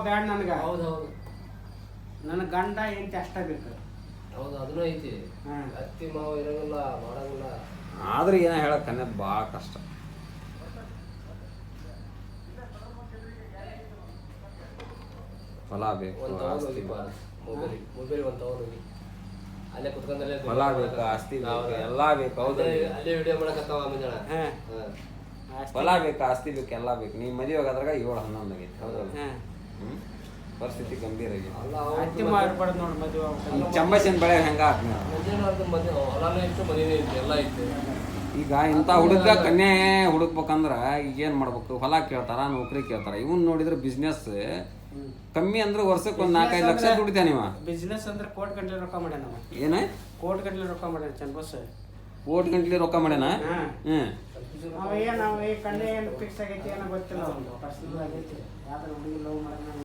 ಬ್ಯಾಡ ನನಗೆ. ಹೌದು ಹೌದು. ನನ್ನ ಗಂಡ ಎಂತ ಅಷ್ಟ ಬೇಕು. ಹೌದು ಅದನ್ನೂ ಐತಿ. ಅತ್ತಿ ಮಾವ ಇರಂಗಿಲ್ಲ ಮಾಡಂಗಿಲ್ಲ. ಆದ್ರೆ ಏನ ಹೇಳಕ್ ಅನ್ನೋದು ಭಾಳ ಕಷ್ಟ. ಹೊಲ ಬೇಕು, ಆಸ್ತಿ ಮೊಬೈಲ್ ಒಂದು ತಗೊಂಡೋಗಿ ಅಲ್ಲೇ ಕುತ್ಕೊಂಡಲ್ಲೇ ಹೊಲ ಬೇಕು, ಆಸ್ತಿ ಬೇಕು, ಎಲ್ಲ ಬೇಕು. ಹೌದು, ಅಲ್ಲೇ ವಿಡಿಯೋ ಮಾಡಕತ್ತಾವ ಮುಂಜಾನ. ಹೊಲ ಬೇಕು, ಆಸ್ತಿ ಬೇಕು, ಎಲ್ಲ ಬೇಕು. ನೀ ಮದುವೆ ಆಗಾದ್ರಾಗ 7-11 ಆಗೈತಿ. ಹೌದಲ್ಲ? ಪರಿಸ್ಥಿತಿ ಗಂಭೀರ ಆಗೈತಿ. ಚಂಬಸಿನ ಬೆಳೆ ಹೆಂಗ ಹೊಲನೇ ಇತ್ತು, ಮನೇನೇ ಇತ್ತು, ಎಲ್ಲ ಇತ್ತು. ಈಗ ಇಂಥ ಹುಡುಗ ಕನ್ಯೆ ಹುಡುಕ್ಬೇಕಂದ್ರ ಈಗ ಏನ್ ಮಾಡ್ಬೇಕು? ಹೊಲ ಕೇಳ್ತಾರ, ನೌಕರಿ ಕೇಳ್ತಾರ. ಇವನ್ ನೋಡಿದ್ರೆ ಬಿಸ್ನೆಸ್ ಕಮ್ಮಿ ಅಂದ್ರೆ ವರ್ಷಕ್ಕೆ 4-5 ಲಕ್ಷ ದುಡಿತಾನ ಇವ. ಬಿಸ್ನೆಸ್ ಅಂದ್ರೆ ಕೋಟಿ ಗಂಟೆ ರೊಕ್ಕ ಮಾಡ್ಯಾನ. ಏನ ಕೋಟಿ ಗಂಟೆ ರೊಕ್ಕ ಮಾಡ್ಯಾನ ಚಂಬಸ್. ಕೋಟಿ ಗಂಟ್ಲೆ ರೊಕ್ಕ ಮಾಡ್ಯಾನ. ಅವ ಕಣ್ಣೆ ಏನು ಫಿಕ್ಸ್ ಆಗೈತಿ ಏನೋ ಗೊತ್ತಿಲ್ಲ. ಒಂದು ಪರ್ಸನಲ್ ಆಗೈತಿ. ಯಾವ್ದಾರ ಹುಡುಗಿ ಲವ್ ಮಾಡೋಣ